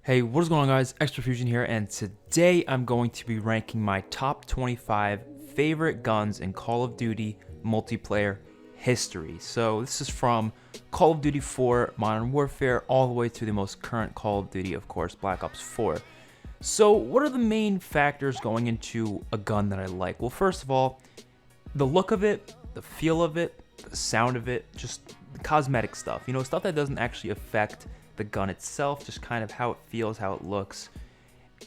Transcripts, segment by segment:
Hey, what is going on, guys? XpertFusion here, and today I'm going to be ranking my top 25 favorite guns in Call of Duty multiplayer history. So this is from Call of Duty 4 Modern Warfare all the way to the most current Call of Duty, of course, Black Ops 4. So what are the main factors going into a gun that I like? Well, first of all, the look of it, the feel of it, the sound of it, just cosmetic stuff. You know, stuff that doesn't actually affect the gun itself, just kind of how it feels, how it looks.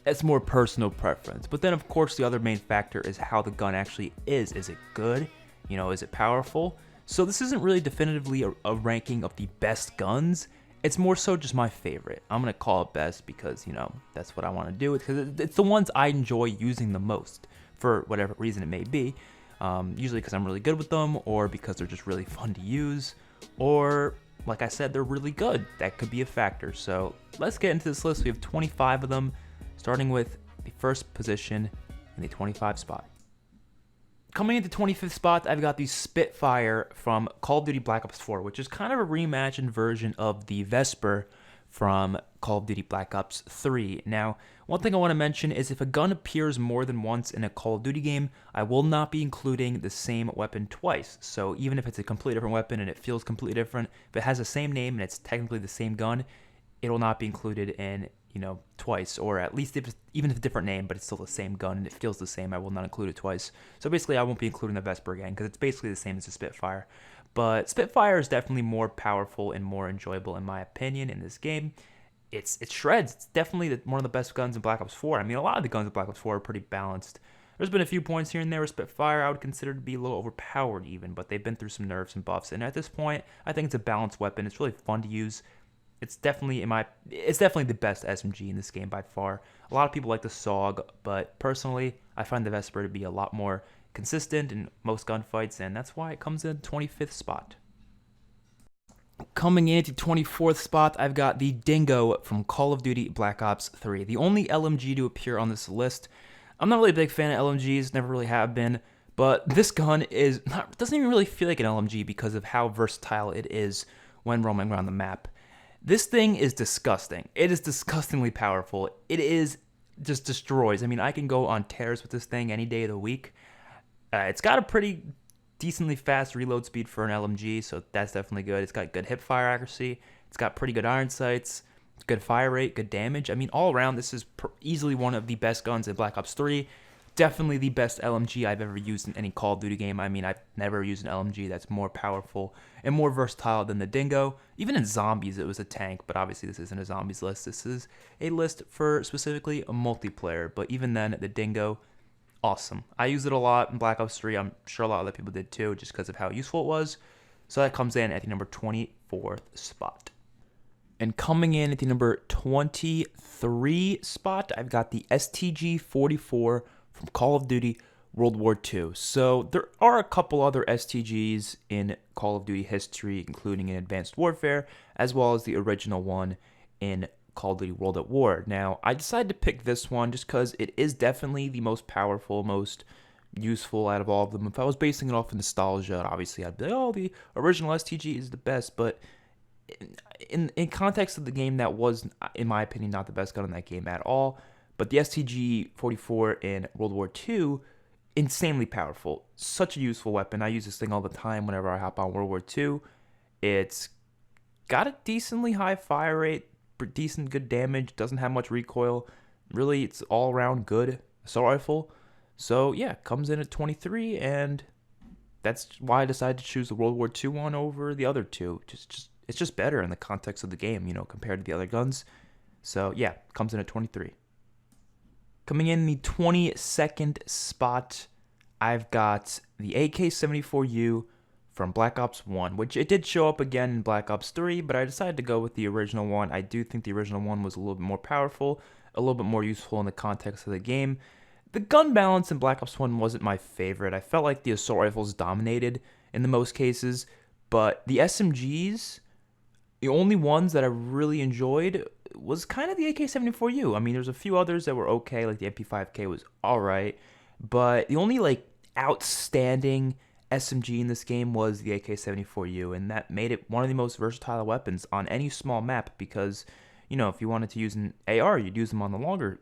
It's more personal preference. But then, of course, the other main factor is how the gun actually is. Is it good? You know, is it powerful? So this isn't really definitively a ranking of the best guns. It's more so just my favorite. I'm going to call it best because, you know, that's what I want to do. Because it's the ones I enjoy using the most for whatever reason it may be. Usually because I'm really good with them, or because they're just really fun to use, or like I said, they're really good. That could be a factor. So let's get into this list. We have 25 of them, starting with the first position in the 25 spot. Coming into 25th spot, I've got the Spitfire from Call of Duty Black Ops 4, which is kind of a reimagined version of the Vesper from Call of Duty Black Ops 3. Now, one thing I want to mention is if a gun appears more than once in a Call of Duty game, I will not be including the same weapon twice. So even if it's a completely different weapon and it feels completely different, if it has the same name and it's technically the same gun, it will not be included in, you know, twice, or at least even if it's a different name, but it's still the same gun and it feels the same, I will not include it twice. So basically, I won't be including the Vesper again because it's basically the same as the Spitfire. But Spitfire is definitely more powerful and more enjoyable, in my opinion, in this game. It shreds. It's definitely one of the best guns in Black Ops 4. I mean, a lot of the guns in Black Ops 4 are pretty balanced. There's been a few points here and there where Spitfire I would consider to be a little overpowered even, but they've been through some nerfs and buffs. And at this point, I think it's a balanced weapon. It's really fun to use. It's definitely the best SMG in this game by far. A lot of people like the SOG, but personally, I find the Vesper to be a lot more consistent in most gunfights, and that's why it comes in 25th spot. Coming in at the 24th spot, I've got the Dingo from Call of Duty Black Ops 3, the only LMG to appear on this list. I'm not really a big fan of LMGs, never really have been, but this gun doesn't even really feel like an LMG because of how versatile it is when roaming around the map. This thing is disgusting. It is disgustingly powerful. It is just destroys. I mean, I can go on tears with this thing any day of the week. It's got a pretty decently fast reload speed for an LMG, so that's definitely good. It's got good hip fire accuracy. It's got pretty good iron sights, good fire rate, good damage. I mean, all around, this is easily one of the best guns in Black Ops 3. Definitely the best LMG I've ever used in any Call of Duty game. I mean, I've never used an LMG that's more powerful and more versatile than the Dingo. Even in zombies, it was a tank, but obviously this isn't a zombies list. This is a list for specifically a multiplayer, but even then, the Dingo, awesome. I used it a lot in Black Ops 3. I'm sure a lot of other people did too, just because of how useful it was. So that comes in at the number 24th spot. And coming in at the number 23 spot, I've got the STG-44 from Call of Duty World War II. So there are a couple other STGs in Call of Duty history, including in Advanced Warfare, as well as the original one in Call of Duty World at War. Now, I decided to pick this one just because it is definitely the most powerful, most useful out of all of them. If I was basing it off of nostalgia, obviously I'd be like, oh, the original STG is the best, but in context of the game, that was, in my opinion, not the best gun in that game at all. But the STG-44 in World War II, insanely powerful. Such a useful weapon. I use this thing all the time whenever I hop on World War II. It's got a decently high fire rate, decent good damage, doesn't have much recoil. Really, it's all around good assault rifle. So yeah, comes in at 23, and that's why I decided to choose the World War II one over the other two. It's just better in the context of the game, you know, compared to the other guns. So yeah, comes in at 23. Coming in the 22nd spot, I've got the AK-74U from Black Ops 1, which it did show up again in Black Ops 3, but I decided to go with the original one. I do think the original one was a little bit more powerful, a little bit more useful in the context of the game. The gun balance in Black Ops 1 wasn't my favorite. I felt like the assault rifles dominated in the most cases, but the SMGs, the only ones that I really enjoyed was kind of the AK-74U. I mean, there's a few others that were okay, like the MP5K was alright, but the only like outstanding SMG in this game was the AK-74U, and that made it one of the most versatile weapons on any small map because if you wanted to use an AR, you'd use them on the longer,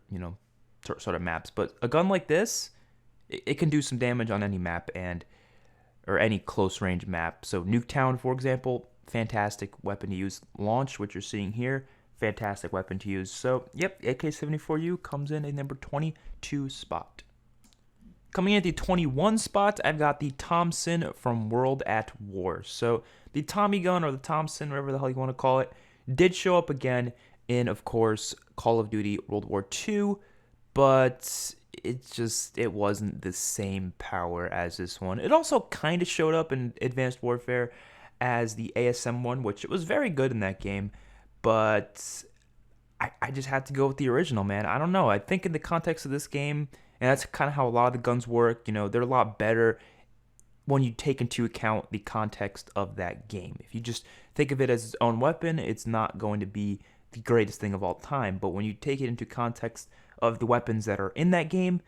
sort of maps. But a gun like this, it can do some damage on any map or any close range map. So Nuketown, for example, fantastic weapon to use. Launch, which you're seeing here, fantastic weapon to use. So, yep, AK-74U comes in at number 22 spot. Coming in at the 21 spot, I've got the Thompson from World at War. So the Tommy gun, or the Thompson, whatever the hell you want to call it, did show up again in, of course, Call of Duty World War II, but it wasn't the same power as this one. It also kind of showed up in Advanced Warfare as the ASM one, which it was very good in that game, but I just had to go with the original, man. I don't know. I think in the context of this game, and that's kind of how a lot of the guns work, they're a lot better when you take into account the context of that game. If you just think of it as its own weapon, it's not going to be the greatest thing of all time. But when you take it into context of the weapons that are in that game,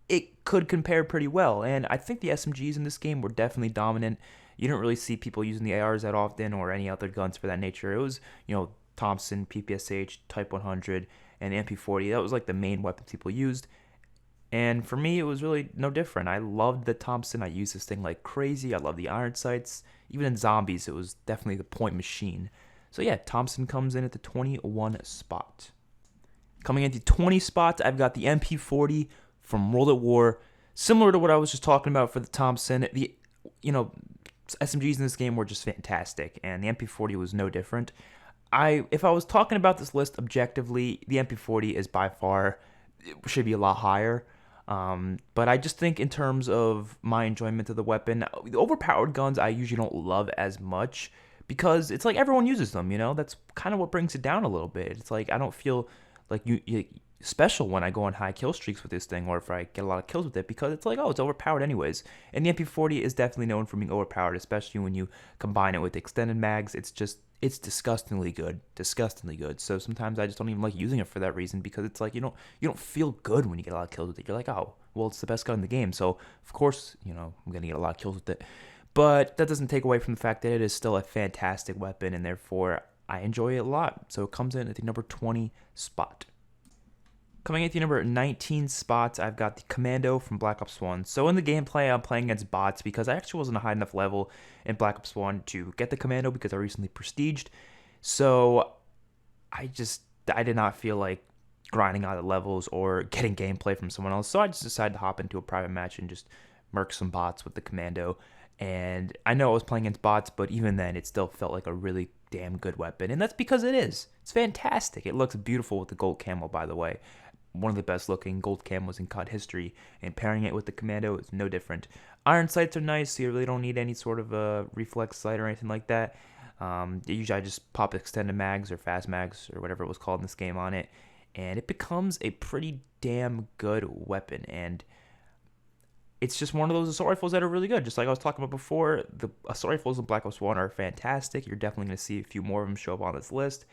it could compare pretty well. And I think the SMGs in this game were definitely dominant. You don't really see people using the ARs that often, or any other guns for that nature. It was, Thompson, PPSH, Type 100, and the MP40. That was like the main weapons people used. And for me, it was really no different. I loved the Thompson. I used this thing like crazy. I love the iron sights. Even in zombies, it was definitely the point machine. So yeah, Thompson comes in at the 21 spot. Coming in at the 20 spot, I've got the MP40 from World at War. Similar to what I was just talking about for the Thompson, the SMGs in this game were just fantastic, and the MP40 was no different. If I was talking about this list objectively, the MP40 is by far, it should be a lot higher. But I just think in terms of my enjoyment of the weapon, the overpowered guns I usually don't love as much, because it's like everyone uses them, That's kind of what brings it down a little bit. It's like I don't feel like you special when I go on high kill streaks with this thing, or if I get a lot of kills with it, because it's like, oh, it's overpowered anyways. And the MP40 is definitely known for being overpowered, especially when you combine it with extended mags. It's disgustingly good, So sometimes I just don't even like using it for that reason, because it's like you don't feel good when you get a lot of kills with it. You're like, oh, well, it's the best gun in the game, so of course, I'm gonna get a lot of kills with it. But that doesn't take away from the fact that it is still a fantastic weapon, and therefore I enjoy it a lot. So it comes in at the number 20 spot. Coming at the number 19 spot, I've got the Commando from Black Ops 1. So in the gameplay, I'm playing against bots because I actually wasn't a high enough level in Black Ops 1 to get the Commando, because I recently prestiged. So I did not feel like grinding out the levels or getting gameplay from someone else. So I just decided to hop into a private match and just murk some bots with the Commando. And I know I was playing against bots, but even then, it still felt like a really damn good weapon. And that's because it is. It's fantastic. It looks beautiful with the gold camo, by the way. One of the best looking gold camos in COD history, and pairing it with the Commando is no different. Iron sights are nice, so you really don't need any sort of a reflex sight or anything like that. Usually I just pop extended mags or fast mags or whatever it was called in this game on it, and it becomes a pretty damn good weapon. And it's just one of those assault rifles that are really good. Just like I was talking about before, the assault rifles in Black Ops 1 are fantastic. You're definitely going to see a few more of them show up on this list,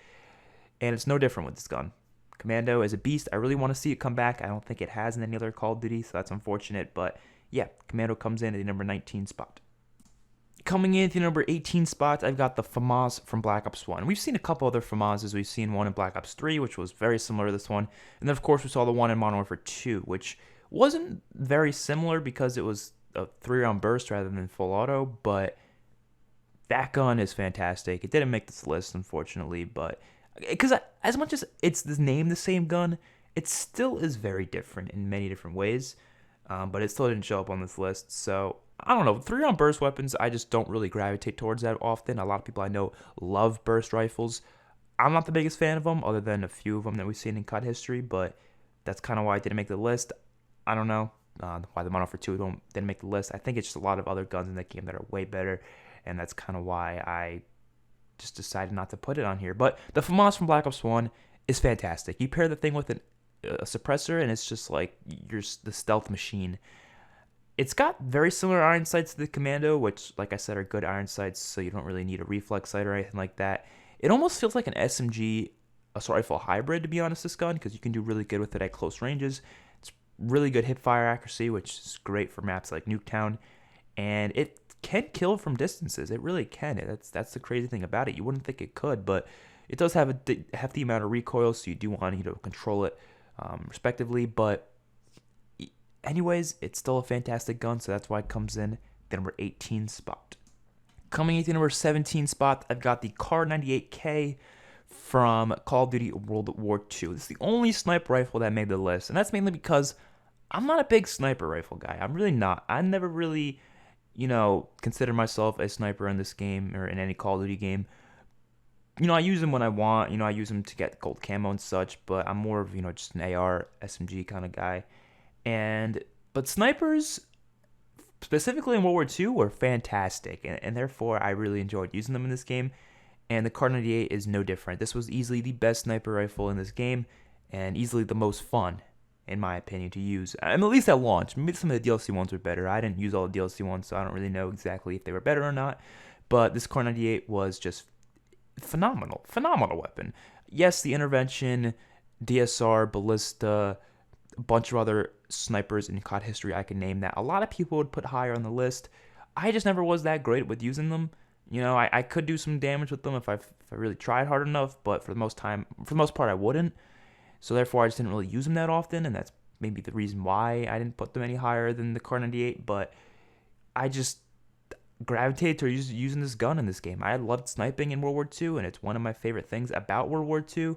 and it's no different with this gun. Commando is a beast. I really want to see it come back. I don't think it has in any other Call of Duty, so that's unfortunate. But yeah, Commando comes in at the number 19 spot. Coming in at the number 18 spot, I've got the FAMAS from Black Ops 1. We've seen a couple other FAMASs. We've seen one in Black Ops 3, which was very similar to this one. And then, of course, we saw the one in Modern Warfare 2, which wasn't very similar because it was a 3-round burst rather than full auto. But that gun is fantastic. It didn't make this list, unfortunately, but because as much as it's named the same gun, it still is very different in many different ways. But it still didn't show up on this list. So I don't know. 3-round burst weapons, I just don't really gravitate towards that often. A lot of people I know love burst rifles. I'm not the biggest fan of them, other than a few of them that we've seen in COD history. But that's kind of why I didn't make the list. I don't know why the Modern Warfare 2 didn't make the list. I think it's just a lot of other guns in that game that are way better, and that's kind of why I just decided not to put it on here. But the FAMAS from Black Ops 1 is fantastic. You pair the thing with a suppressor, and it's just like you're the stealth machine. It's got very similar iron sights to the Commando, which, like I said, are good iron sights, so you don't really need a reflex sight or anything like that. It almost feels like an SMG assault rifle hybrid, to be honest, this gun, because you can do really good with it at close ranges. It's really good hip fire accuracy, which is great for maps like Nuketown, and it can kill from distances. It really can. That's the crazy thing about it. You wouldn't think it could, but It does have a hefty amount of recoil, so you do want to control it respectively. But anyways, it's still a fantastic gun, so that's why it comes in the number 18 spot. Coming into number 17 spot, I've got the Kar 98K from Call of Duty World War II. This is the only sniper rifle that made the list, and that's mainly because I'm not a big sniper rifle guy. I'm really not. I never really, consider myself a sniper in this game or in any Call of Duty game. I use them when I want. I use them to get gold camo and such, but I'm more of, just an AR, SMG kind of guy. But snipers, specifically in World War II, were fantastic, and therefore I really enjoyed using them in this game. And the Kar 98 is no different. This was easily the best sniper rifle in this game, and easily the most fun, in my opinion, to use. At least at launch. Maybe some of the DLC ones were better. I didn't use all the DLC ones, so I don't really know exactly if they were better or not. But this Kar 98 was just phenomenal weapon. Yes, the intervention, DSR, ballista, a bunch of other snipers in COD history I can name that a lot of people would put higher on the list. I just never was that great with using them. I could do some damage with them if I really tried hard enough, but for the most part I wouldn't. So therefore I just didn't really use them that often, and that's maybe the reason why I didn't put them any higher than the Kar 98. But I just gravitated to using this gun in this game. I loved sniping in World War II, and it's one of my favorite things about World War II.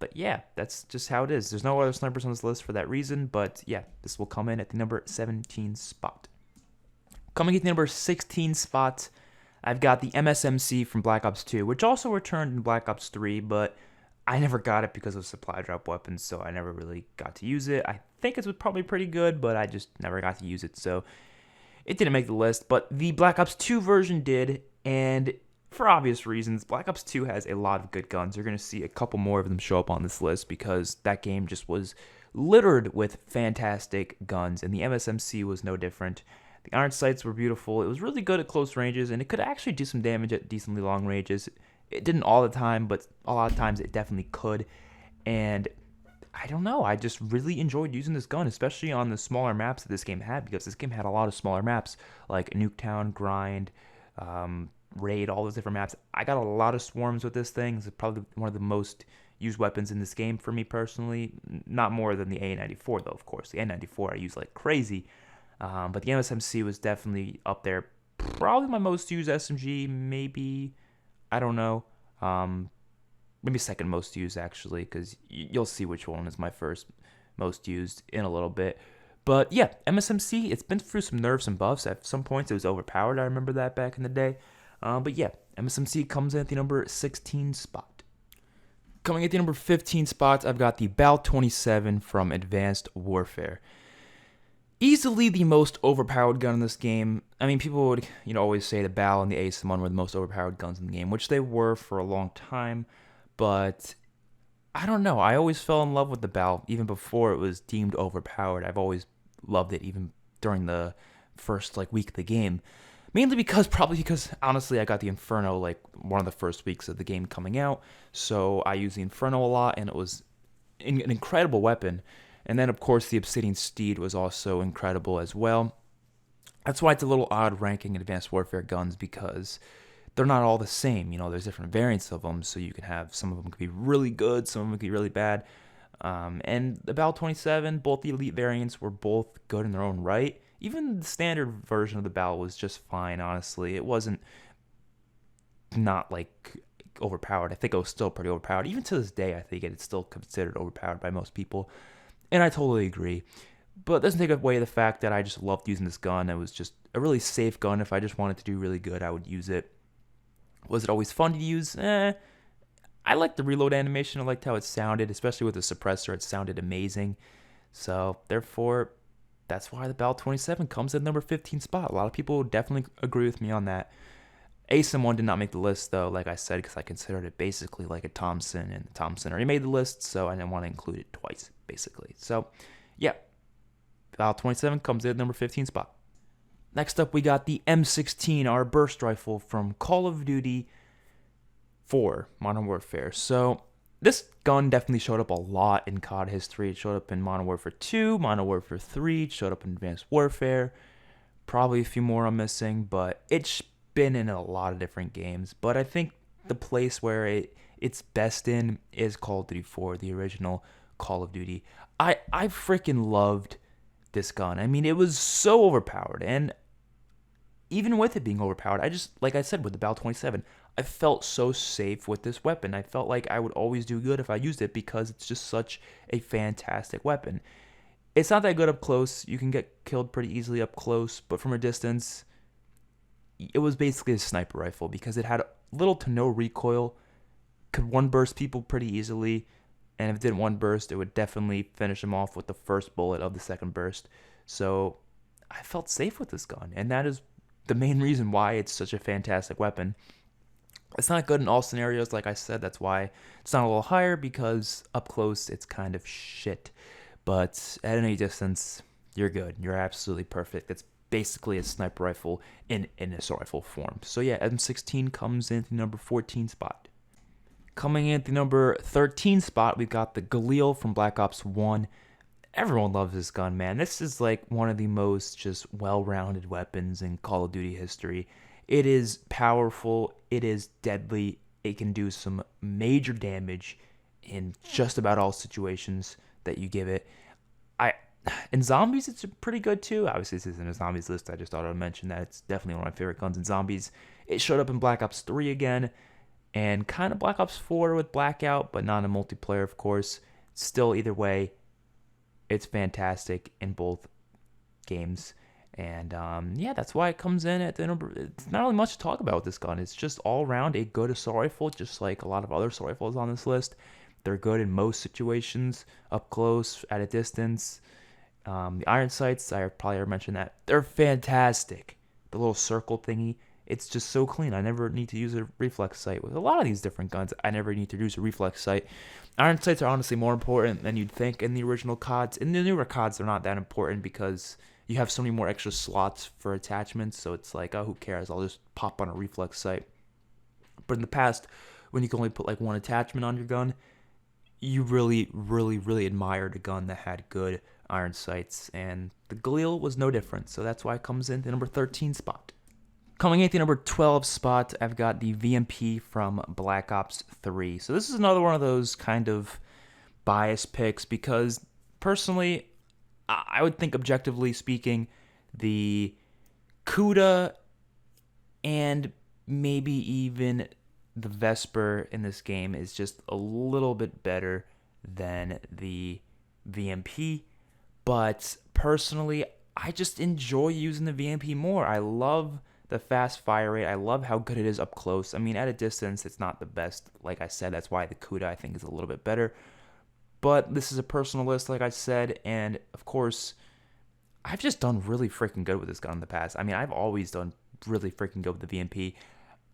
But yeah, that's just how it is. There's no other snipers on this list for that reason, but yeah, this will come in at the number 17 spot. Coming at the number 16 spot, I've got the MSMC from Black Ops 2, which also returned in Black Ops 3, but I never got it because of supply drop weapons, so I never really got to use it. I think it was probably pretty good, but I just never got to use it, so it didn't make the list. But the Black Ops 2 version did, and for obvious reasons, Black Ops 2 has a lot of good guns. You're going to see a couple more of them show up on this list because that game just was littered with fantastic guns, and the MSMC was no different. The iron sights were beautiful. It was really good at close ranges, and it could actually do some damage at decently long ranges. It didn't all the time, but a lot of times it definitely could. And I don't know, I just really enjoyed using this gun, especially on the smaller maps that this game had, because this game had a lot of smaller maps, like Nuketown, Grind, Raid, all those different maps. I got a lot of swarms with this thing. It's probably one of the most used weapons in this game for me personally. Not more than the A94, though, of course. The A94 I use like crazy. But the MSMC was definitely up there. Probably my most used SMG, maybe. I don't know. Maybe second most used, actually, because you'll see which one is my first most used in a little bit. But yeah, MSMC, it's been through some nerfs and buffs. At some points, it was overpowered. I remember that back in the day. But yeah, MSMC comes in at the number 16 spot. Coming at the number 15 spot, I've got the Bal 27 from Advanced Warfare. Easily the most overpowered gun in this game. I mean, people would, always say the Bal and the ASM-1 were the most overpowered guns in the game, which they were for a long time. But I don't know. I always fell in love with the Bal, even before it was deemed overpowered. I've always loved it, even during the first week of the game. Mainly because, honestly, I got the Inferno one of the first weeks of the game coming out. So I used the Inferno a lot, and it was an incredible weapon. And then, of course, the Obsidian Steed was also incredible as well. That's why it's a little odd ranking Advanced Warfare guns, because they're not all the same. There's different variants of them, so you can have, some of them could be really good, some of them could be really bad. And the Bal 27, both the Elite variants were both good in their own right. Even the standard version of the Bal was just fine, honestly. It wasn't not overpowered. I think it was still pretty overpowered. Even to this day, I think it's still considered overpowered by most people. And I totally agree. But it doesn't take away the fact that I just loved using this gun. It was just a really safe gun. If I just wanted to do really good, I would use it. Was it always fun to use? I liked the reload animation. I liked how it sounded, especially with the suppressor. It sounded amazing. So, therefore, that's why the Bal 27 comes at number 15 spot. A lot of people definitely agree with me on that. ASM-1 did not make the list, though, like I said, because I considered it basically like a Thompson, and Thompson already made the list, so I didn't want to include it twice, basically. So, yeah, Bal 27 comes in at number 15 spot. Next up, we got the M16, our burst rifle from Call of Duty 4 Modern Warfare. So, this gun definitely showed up a lot in COD history. It showed up in Modern Warfare 2, Modern Warfare 3, it showed up in Advanced Warfare. Probably a few more I'm missing, but it's been in a lot of different games. But I think the place where it's best in is Call of Duty 4, the original Call of Duty. I freaking loved this gun. I mean, it was so overpowered, and even with it being overpowered, I just, like I said with the Bal 27, I felt so safe with this weapon. I felt like I would always do good if I used it because it's just such a fantastic weapon. It's not that good up close. You can get killed pretty easily up close, but from a distance, it was basically a sniper rifle because it had little to no recoil, could one burst people pretty easily, and if it didn't one burst, it would definitely finish them off with the first bullet of the second burst. So I felt safe with this gun, and that is the main reason why it's such a fantastic weapon. It's not good in all scenarios, like I said. That's why it's not a little higher, because up close, it's kind of shit. But at any distance, you're good. You're absolutely perfect. It's basically a sniper rifle in an assault rifle form. So yeah, M16 comes in at the number 14 spot. Coming in at the number 13 spot, we've got the Galil from Black Ops 1. Everyone loves this gun, man. This is like one of the most just well-rounded weapons in Call of Duty history. It is powerful. It is deadly. It can do some major damage in just about all situations that you give it. In zombies, it's pretty good too. Obviously, this isn't a zombies list. I just thought I'd mention that. It's definitely one of my favorite guns in zombies. It showed up in Black Ops 3 again, and kind of Black Ops 4 with Blackout, but not in multiplayer, of course. Still, either way, it's fantastic in both games. And yeah, that's why it comes in at the number. It's not really much to talk about with this gun. It's just all around a good assault rifle, just like a lot of other assault rifles on this list. They're good in most situations, up close, at a distance. The iron sights, I probably already mentioned that. They're fantastic. The little circle thingy, it's just so clean. I never need to use a reflex sight. With a lot of these different guns, I never need to use a reflex sight. Iron sights are honestly more important than you'd think in the original CODs. In the newer CODs, they're not that important because you have so many more extra slots for attachments, so it's like, oh, who cares? I'll just pop on a reflex sight. But in the past, when you can only put like one attachment on your gun, you really, really, really admired a gun that had good iron sights, and the Galil was no different, so that's why it comes in the number 13 spot. Coming in at the number 12 spot, I've got the VMP from Black Ops 3. So this is another one of those kind of biased picks because, personally, I would think objectively speaking, the Cuda and maybe even the Vesper in this game is just a little bit better than the VMP. But personally, I just enjoy using the VMP more. I love the fast fire rate. I love how good it is up close. I mean, at a distance, it's not the best. Like I said, that's why the Cuda, I think, is a little bit better. But this is a personal list, like I said, and of course, I've just done really freaking good with this gun in the past. I mean, I've always done really freaking good with the VMP.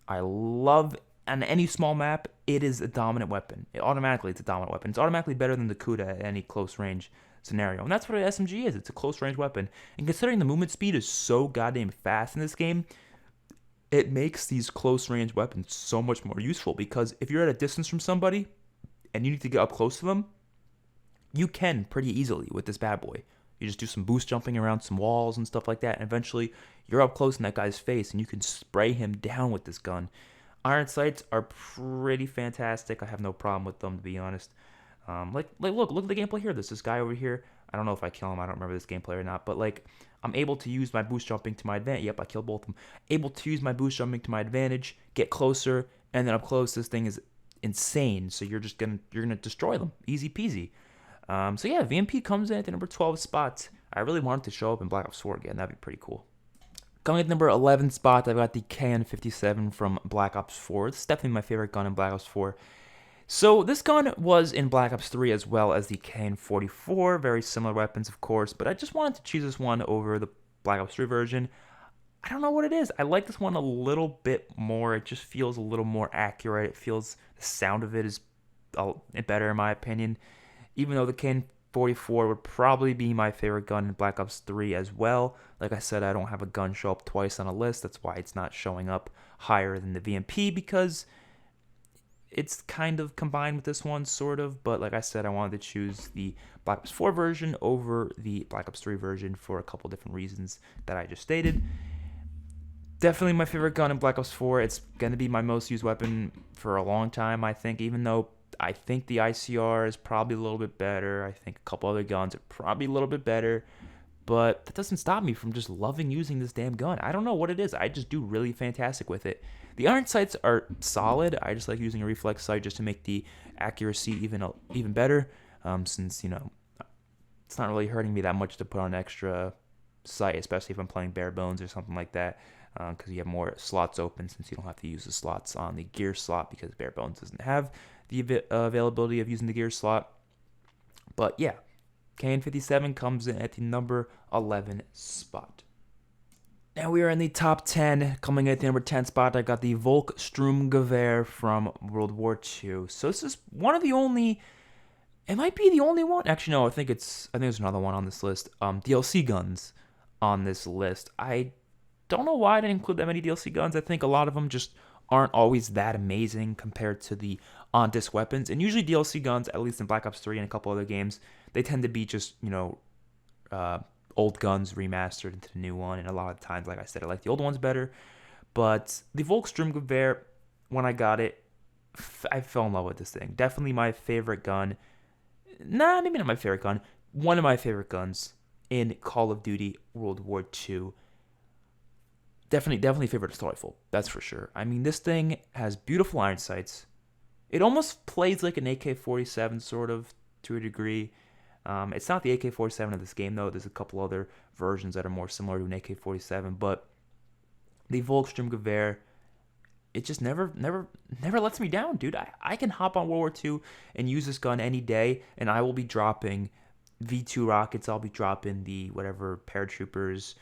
I love, on any small map, it is a dominant weapon. It's a dominant weapon. It's automatically better than the Cuda at any close range scenario. And that's what an SMG is. It's a close range weapon. And considering the movement speed is so goddamn fast in this game, it makes these close range weapons so much more useful, because if you're at a distance from somebody and you need to get up close to them, you can pretty easily with this bad boy. You just do some boost jumping around some walls and stuff like that, and eventually you're up close in that guy's face and you can spray him down with this gun. Iron sights are pretty fantastic. I have no problem with them, to be honest. Look at the gameplay here. There's this guy over here. I don't know if I kill him. I don't remember this gameplay or not. But like, I'm able to use my boost jumping to my advantage. Yep, I killed both of them. Able to use my boost jumping to my advantage, get closer, and then up close, this thing is insane. So you're gonna destroy them, easy peasy. So yeah, VMP comes in at the number 12 spot. I really want it to show up in Black Ops 4 again. That'd be pretty cool. Coming at number 11 spot, I've got the KN57 from Black Ops 4. It's definitely my favorite gun in Black Ops 4. So this gun was in Black Ops 3 as well as the KN44. Very similar weapons, of course, but I just wanted to choose this one over the Black Ops 3 version. I don't know what it is. I like this one a little bit more. It just feels a little more accurate. It feels, the sound of it is better in my opinion. Even though the KN44 would probably be my favorite gun in Black Ops 3 as well. Like I said, I don't have a gun show up twice on a list. That's why it's not showing up higher than the VMP, because it's kind of combined with this one, sort of. But like I said, I wanted to choose the Black Ops 4 version over the Black Ops 3 version for a couple different reasons that I just stated. Definitely my favorite gun in Black Ops 4. It's going to be my most used weapon for a long time, I think, even though I think the ICR is probably a little bit better. I think a couple other guns are probably a little bit better. But that doesn't stop me from just loving using this damn gun. I don't know what it is. I just do really fantastic with it. The iron sights are solid. I just like using a reflex sight just to make the accuracy even better. Since it's not really hurting me that much to put on extra sight, especially if I'm playing bare bones or something like that. Because you have more slots open since you don't have to use the slots on the gear slot because bare bones doesn't have the availability of using the gear slot. But yeah, KN57 comes in at the number 11 spot. Now we are in the top 10. Coming in at the number 10 spot, I got the Volkssturmgewehr from World War II. So this is one of the only. It might be the only one. Actually, no. I think there's another one on this list. DLC guns on this list. I don't know why I didn't include that many DLC guns. I think a lot of them just aren't always that amazing compared to the on-disc weapons. And usually DLC guns, at least in Black Ops 3 and a couple other games, they tend to be just, old guns remastered into the new one. And a lot of times, like I said, I like the old ones better. But the Volkssturmgewehr, when I got it, I fell in love with this thing. Definitely my favorite gun. Nah, maybe not my favorite gun. One of my favorite guns in Call of Duty World War II. Definitely favorite assault rifle. That's for sure. I mean, this thing has beautiful iron sights. It almost plays like an AK-47 sort of to a degree. It's not the AK-47 of this game though. There's a couple other versions that are more similar to an AK-47, but the Volkssturmgewehr, it just never lets me down, dude. I can hop on World War II and use this gun any day, and I will be dropping V2 rockets. I'll be dropping the whatever paratroopers.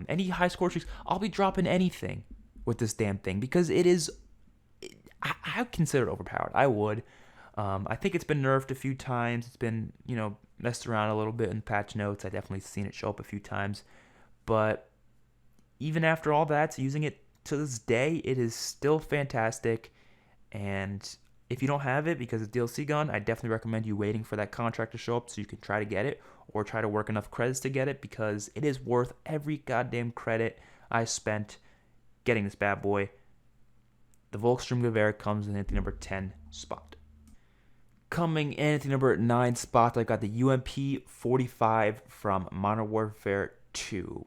Any high score streaks, I'll be dropping anything with this damn thing because I consider it overpowered. I would. I think it's been nerfed a few times. It's been, messed around a little bit in patch notes. I definitely seen it show up a few times. But even after all that, using it to this day, it is still fantastic. And if you don't have it because it's DLC gun, I definitely recommend you waiting for that contract to show up so you can try to get it or try to work enough credits to get it because it is worth every goddamn credit I spent getting this bad boy. The Volkssturmgewehr comes in at the number 10 spot. Coming in at the number 9 spot, I got the UMP-45 from Modern Warfare 2.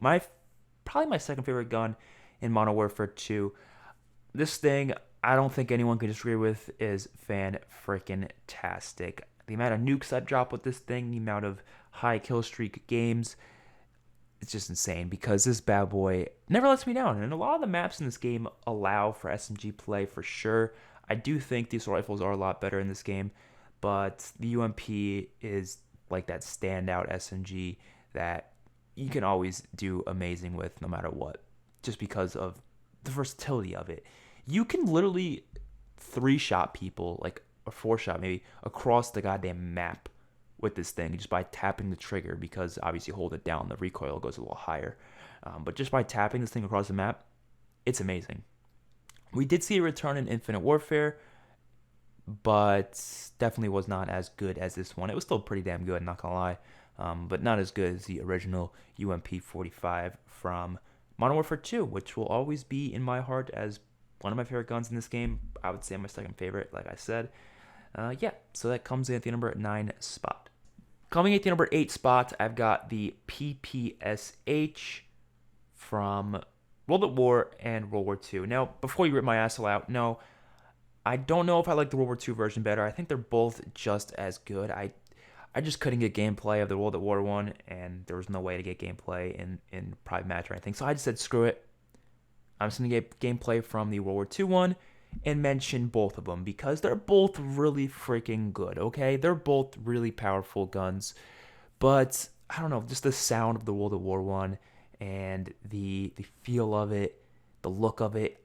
Probably my second favorite gun in Modern Warfare 2. This thing, I don't think anyone can disagree with, is fan-freaking-tastic. The amount of nukes I drop with this thing, the amount of high kill streak games, it's just insane because this bad boy never lets me down. And a lot of the maps in this game allow for SMG play for sure. I do think these rifles are a lot better in this game, but the UMP is like that standout SMG that you can always do amazing with no matter what, just because of the versatility of it. You can literally 3-shot people, like a 4-shot maybe, across the goddamn map with this thing just by tapping the trigger because obviously hold it down, the recoil goes a little higher. But just by tapping this thing across the map, it's amazing. We did see a return in Infinite Warfare, but definitely was not as good as this one. It was still pretty damn good, not gonna lie, but not as good as the original UMP-45 from Modern Warfare 2, which will always be in my heart as one of my favorite guns in this game. I would say my second favorite, like I said. So that comes in at the number 9 spot. Coming at the number 8 spot, I've got the PPSH from World at War and World War II. Now, before you rip my asshole out, no, I don't know if I like the World War II version better. I think they're both just as good. I just couldn't get gameplay of the World at War one, and there was no way to get gameplay in private match or anything. So I just said, screw it. I'm just going to get gameplay from the World War II one and mention both of them because they're both really freaking good, okay? They're both really powerful guns. But, I don't know, just the sound of the World at War one and the feel of it, the look of it,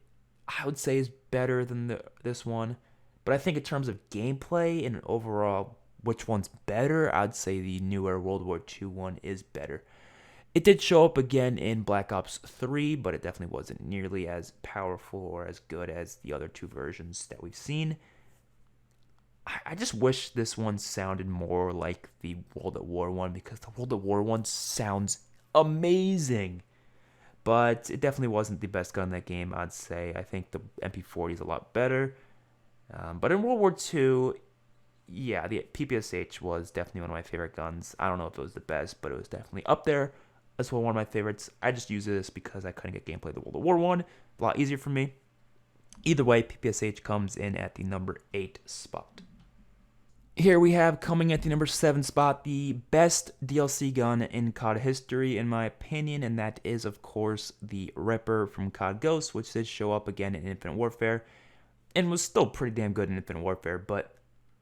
I would say is better than this one. But I think in terms of gameplay and overall which one's better, I'd say the newer World War II one is better. It did show up again in Black Ops 3, but it definitely wasn't nearly as powerful or as good as the other two versions that we've seen. I just wish this one sounded more like the World at War one because the World at War one sounds amazing. but it definitely wasn't the best gun in that game, I'd say. I think the MP40 is a lot better. But in World War II, yeah, the PPSH was definitely one of my favorite guns. I don't know if it was the best, but it was definitely up there as well, one of my favorites. I just use this because I couldn't get gameplay of the World War I. A lot easier for me. Either way, PPSH comes in at the number 8 spot. Here we have, coming at the number 7 spot, the best DLC gun in COD history, in my opinion, and that is, of course, the Ripper from COD Ghosts, which did show up again in Infinite Warfare, and was still pretty damn good in Infinite Warfare, but,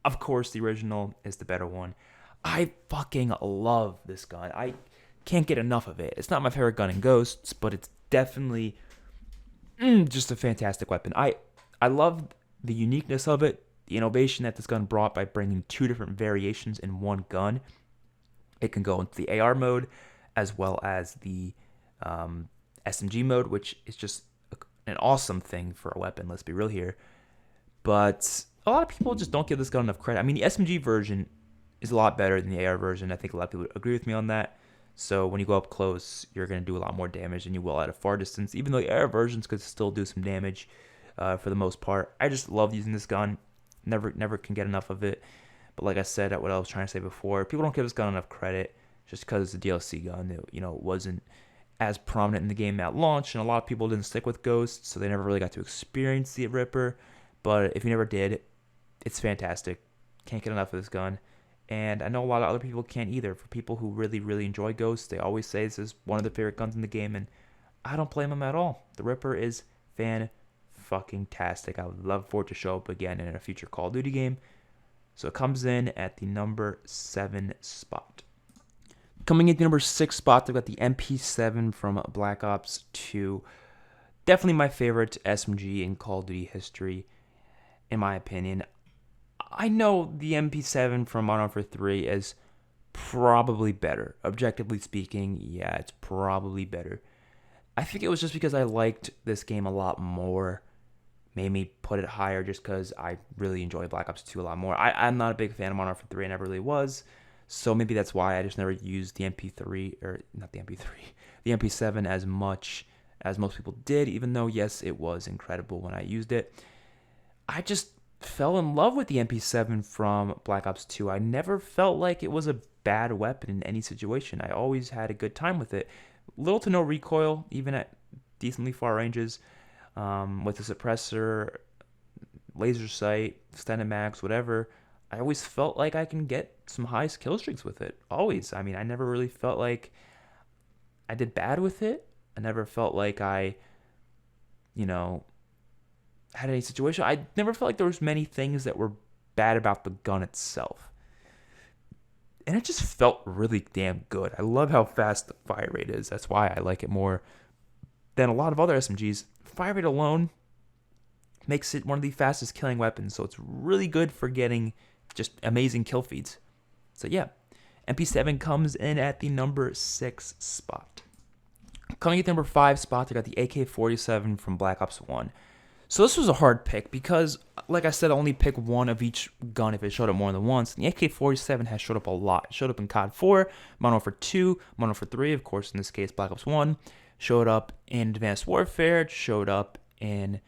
of course, the original is the better one. I fucking love this gun. I can't get enough of it. It's not my favorite gun in Ghosts, but it's definitely just a fantastic weapon. I love the uniqueness of it, the innovation that this gun brought by bringing 2 different variations in one gun. It can go into the AR mode as well as the SMG mode, which is just an awesome thing for a weapon, let's be real here. But a lot of people just don't give this gun enough credit. I mean, the SMG version is a lot better than the AR version. I think a lot of people agree with me on that. So when you go up close, you're going to do a lot more damage than you will at a far distance, even though the AR versions could still do some damage for the most part. I just love using this gun. Never can get enough of it. But like I said, what I was trying to say before, people don't give this gun enough credit just because it's a DLC gun. It wasn't as prominent in the game at launch, and a lot of people didn't stick with Ghosts, so they never really got to experience the Ripper. But if you never did, it's fantastic. Can't get enough of this gun. And I know a lot of other people can't either. For people who really, really enjoy Ghosts, they always say this is one of their favorite guns in the game, and I don't blame them at all. The Ripper is fan-fucking-tastic. I would love for it to show up again in a future Call of Duty game. So it comes in at the number 7 spot. Coming in at the number 6 spot, they've got the MP7 from Black Ops 2. Definitely my favorite SMG in Call of Duty history, in my opinion. I know the MP7 from Modern Warfare 3 is probably better. Objectively speaking, yeah, it's probably better. I think it was just because I liked this game a lot more. Made me put it higher just because I really enjoy Black Ops 2 a lot more. I'm not a big fan of Modern Warfare 3. I never really was. So maybe that's why I just never used the MP3, or not the MP3, the MP7 as much as most people did, even though, yes, it was incredible when I used it. I just fell in love with the MP7 from Black Ops 2. I never felt like it was a bad weapon in any situation. I always had a good time with it. Little to no recoil, even at decently far ranges, with the suppressor, laser sight, extended mags, whatever. I always felt like I can get some high kill streaks with it. Always. I mean, I never really felt like I did bad with it. I never felt like I, had any situation. I never felt like there was many things that were bad about the gun itself. And it just felt really damn good. I love how fast the fire rate is. That's why I like it more than a lot of other SMGs. Fire rate alone makes it one of the fastest killing weapons, so it's really good for getting just amazing kill feeds. So yeah, MP7 comes in at the number 6 spot. Coming at the number 5 spot, they got the AK-47 from Black Ops 1. So this was a hard pick because, like I said, I only pick one of each gun if it showed up more than once. The AK-47 has showed up a lot. It showed up in COD 4, Modern Warfare 2, Modern Warfare 3, of course, in this case, Black Ops 1. Showed up in Advanced Warfare. It showed up in,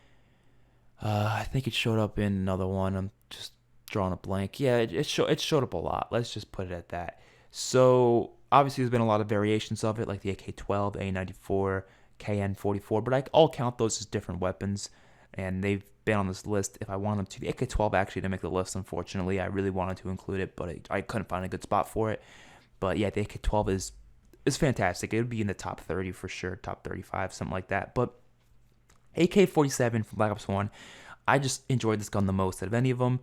I think it showed up in another one. I'm just drawing a blank. Yeah, it showed up a lot. Let's just put it at that. So, obviously, there's been a lot of variations of it, like the AK-12, A94, KN-44, but I'll count those as different weapons. And they've been on this list if I want them to. The AK-12 actually didn't make the list, unfortunately. I really wanted to include it, but I couldn't find a good spot for it. But yeah, the AK-12 is fantastic. It would be in the top 30 for sure, top 35, something like that. But AK-47 from Black Ops 1, I just enjoyed this gun the most out of any of them.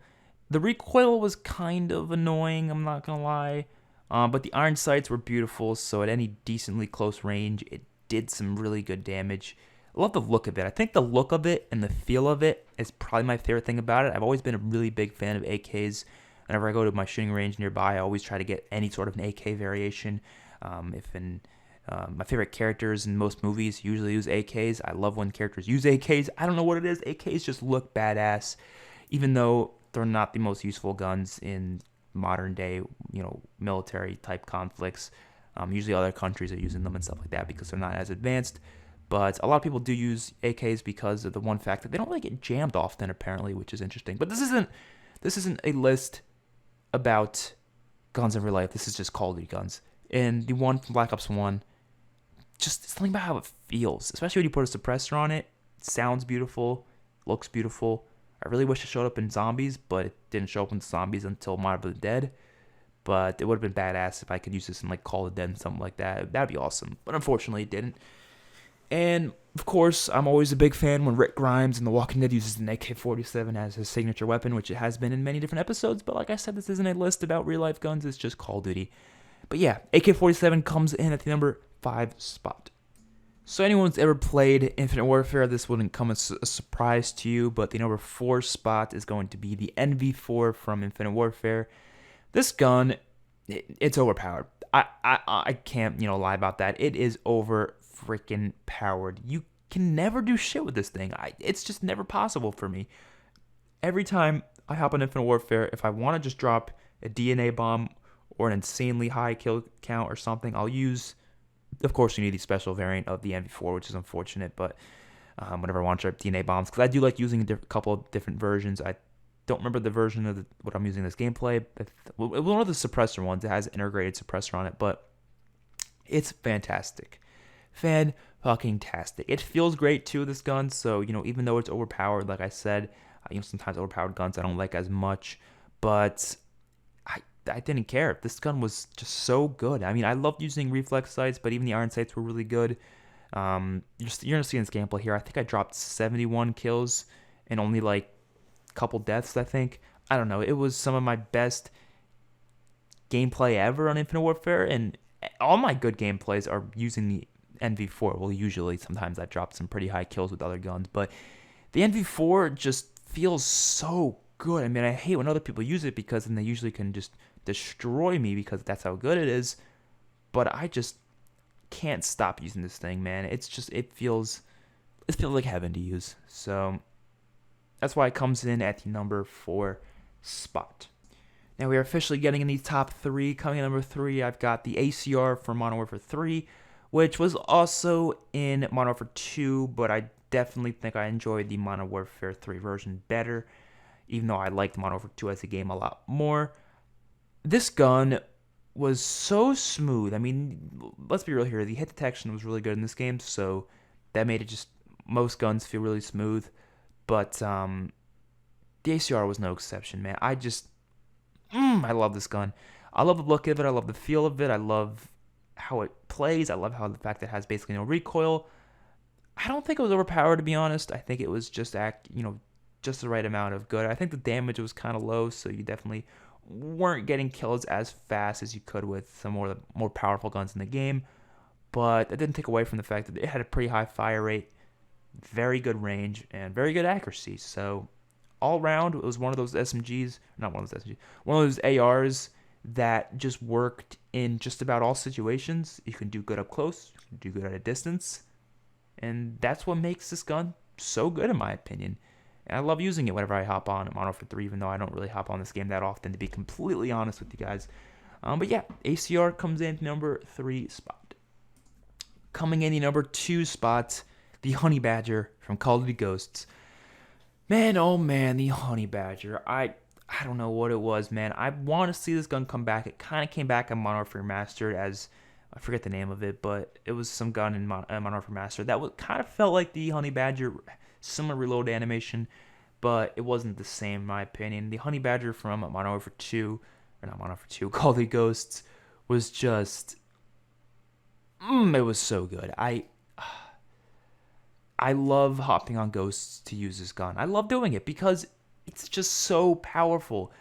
The recoil was kind of annoying, I'm not going to lie. But the iron sights were beautiful, so at any decently close range, it did some really good damage. I love the look of it. I think the look of it and the feel of it is probably my favorite thing about it. I've always been a really big fan of AKs. Whenever I go to my shooting range nearby, I always try to get any sort of an AK variation. My favorite characters in most movies usually use AKs. I love when characters use AKs. I don't know what it is. AKs just look badass, even though they're not the most useful guns in modern day, military type conflicts. Usually other countries are using them and stuff like that because they're not as advanced. But a lot of people do use AKs because of the one fact that they don't really get jammed often, apparently, which is interesting. But this isn't a list about guns in real life. This is just Call of Duty guns. And the one from Black Ops 1, just something about how it feels, especially when you put a suppressor on it. It sounds beautiful, looks beautiful. I really wish it showed up in zombies, but it didn't show up in zombies until Modern Warfare Dead. But it would have been badass if I could use this in like Call of Dead and something like that. That'd be awesome. But unfortunately, it didn't. And of course, I'm always a big fan when Rick Grimes in The Walking Dead uses an AK-47 as his signature weapon, which it has been in many different episodes. But like I said, this isn't a list about real-life guns. It's just Call of Duty. But yeah, AK-47 comes in at the number 5 spot. So anyone who's ever played Infinite Warfare, this wouldn't come as a surprise to you. But the number 4 spot is going to be the NV4 from Infinite Warfare. This gun, it's overpowered. I can't lie about that. It is over freaking powered. You can never do shit with this thing. It's just never possible for me. Every time I hop on Infinite Warfare, if I want to just drop a DNA bomb or an insanely high kill count or something, I'll use, of course, you need the special variant of the MV4, which is unfortunate, but whenever I want to drop DNA bombs, because I do like using a couple of different versions. I don't remember the version of what I'm using in this gameplay. One of the suppressor ones, it has an integrated suppressor on it, but it's fantastic. Fan-fucking-tastic. It feels great too, this gun, so, even though it's overpowered, like I said, sometimes overpowered guns I don't like as much, but I didn't care. This gun was just so good. I mean, I loved using reflex sights, but even the iron sights were really good. You're going to see in this gameplay here, I think I dropped 71 kills and only like a couple deaths, I think. I don't know. It was some of my best gameplay ever on Infinite Warfare, and all my good gameplays are using the NV4. Well, usually, sometimes I dropped some pretty high kills with other guns, but the NV4 just feels so good. I mean, I hate when other people use it because then they usually can just destroy me because that's how good it is, but I just can't stop using this thing, man. It feels like heaven to use. So that's why it comes in at the number 4 spot. Now we are officially getting in the top 3. Coming in number 3, I've got the ACR from Modern Warfare 3, which was also in Modern Warfare 2, but I definitely think I enjoyed the Modern Warfare 3 version better, even though I liked Modern Warfare 2 as a game a lot more. This gun was so smooth. I mean, let's be real here. The hit detection was really good in this game, so that made it just most guns feel really smooth. But the ACR was no exception, man. I love this gun. I love the look of it. I love the feel of it. I love how it plays. I love how the fact that it has basically no recoil. I don't think it was overpowered, to be honest. I think it was just just the right amount of good. I think the damage was kind of low, so you definitely weren't getting kills as fast as you could with some more powerful guns in the game. But that didn't take away from the fact that it had a pretty high fire rate, very good range, and very good accuracy. So all around, it was one of those SMGs, not one of those SMGs, one of those ARs that just worked in just about all situations. You can do good up close, you can do good at a distance, and that's what makes this gun so good, in my opinion. And I love using it whenever I hop on Modern Warfare 3, even though I don't really hop on this game that often, to be completely honest with you guys. But yeah, ACR comes in number 3 spot. Coming in the number 2 spot, the Honey Badger from Call of Duty Ghosts. Man, oh man, the Honey Badger. I don't know what it was, man. I want to see this gun come back. It kind of came back in Modern Warfare Remastered as, I forget the name of it, but it was some gun in Modern Warfare Remastered that kind of felt like the Honey Badger, similar reload animation, but it wasn't the same, in my opinion. The Honey Badger from Modern Warfare 2, or not Modern Warfare 2, Call of Duty Ghosts, was just, it was so good. I love hopping on Ghosts to use this gun. I love doing it because it's just so powerful.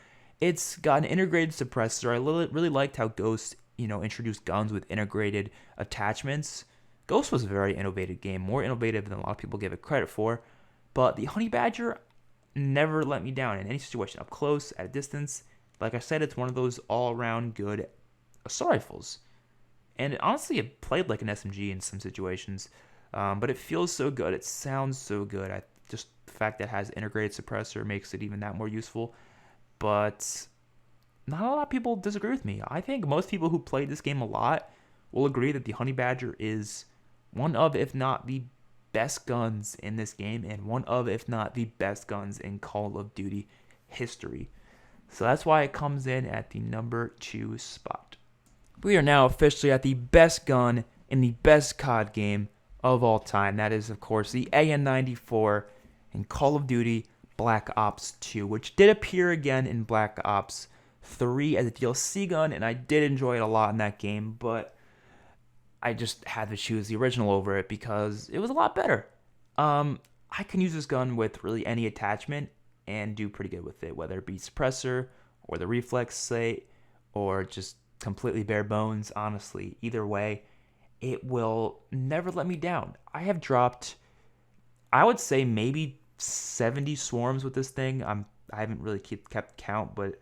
It's got an integrated suppressor. I really liked how Ghosts, introduced guns with integrated attachments. Ghost was a very innovative game, more innovative than a lot of people give it credit for. But the Honey Badger never let me down in any situation, up close, at a distance. Like I said, it's one of those all-around good assault rifles. And honestly, it played like an SMG in some situations. But it feels so good. It sounds so good. Just the fact that it has integrated suppressor makes it even that more useful. But not a lot of people disagree with me. I think most people who played this game a lot will agree that the Honey Badger is one of, if not the best guns in this game and one of, if not the best guns in Call of Duty history. So that's why it comes in at the number 2 spot. We are now officially at the best gun in the best COD game of all time. That is, of course, the AN-94 in Call of Duty Black Ops 2, which did appear again in Black Ops 3 as a DLC gun, and I did enjoy it a lot in that game, but I just had to choose the original over it because it was a lot better. I can use this gun with really any attachment and do pretty good with it, whether it be suppressor or the reflex sight or just completely bare bones. Honestly, either way, it will never let me down. I have dropped, I would say, maybe 70 swarms with this thing. I haven't really kept count, but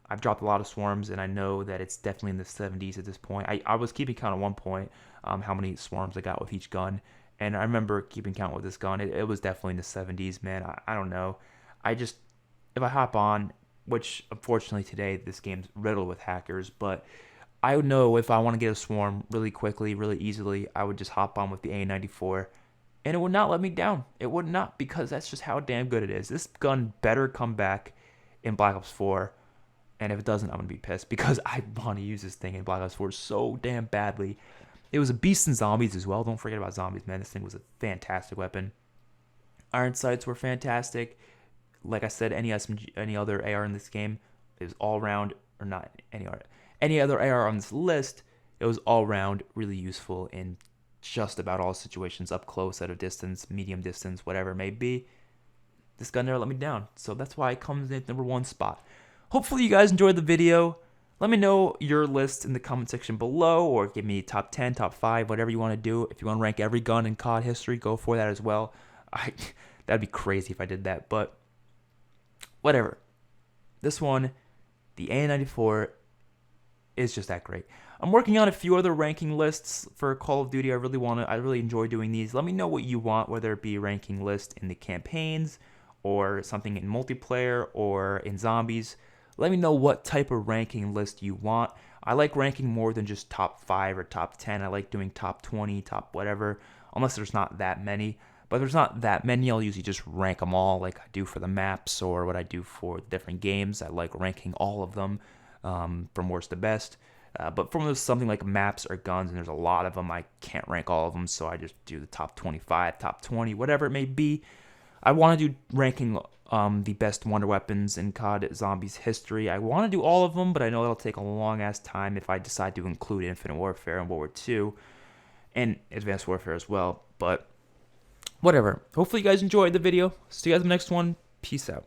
I've dropped a lot of swarms, and I know that it's definitely in the 70s at this point. I was keeping count at one point, how many swarms I got with each gun, and I remember keeping count with this gun. It was definitely in the 70s, man. I don't know. If I hop on, which unfortunately today this game's riddled with hackers, but I would know if I want to get a swarm really quickly, really easily, I would just hop on with the A94, and it would not let me down. It would not, because that's just how damn good it is. This gun better come back in Black Ops 4, and if it doesn't, I'm going to be pissed, because I want to use this thing in Black Ops 4 so damn badly. It was a beast in zombies as well. Don't forget about zombies, man. This thing was a fantastic weapon. Iron sights were fantastic. Like I said, any SMG, any other AR in this game, it was all round, or not any other AR on this list, it was all round really useful in just about all situations, up close, at a distance, medium distance, whatever it may be. This gun never let me down, so that's why it comes in at number 1 spot. Hopefully you guys enjoyed the video. Let me know your list in the comment section below, or give me top 10, top 5, whatever you want to do. If you want to rank every gun in COD history, go for that as well. That'd be crazy if I did that, but whatever. This one, the A94, is just that great. I'm working on a few other ranking lists for Call of Duty. I really enjoy doing these. Let me know what you want, whether it be a ranking list in the campaigns, or something in multiplayer, or in zombies. Let me know what type of ranking list you want. I like ranking more than just top 5 or top 10. I like doing top 20, top whatever, unless there's not that many. But if there's not that many, I'll usually just rank them all like I do for the maps or what I do for different games. I like ranking all of them from worst to best. But from something like maps or guns, and there's a lot of them, I can't rank all of them, so I just do the top 25, top 20, whatever it may be. I want to do ranking the best wonder weapons in COD Zombies history. I want to do all of them, but I know it'll take a long-ass time if I decide to include Infinite Warfare and World War II, and Advanced Warfare as well, but whatever. Hopefully you guys enjoyed the video. See you guys in the next one. Peace out.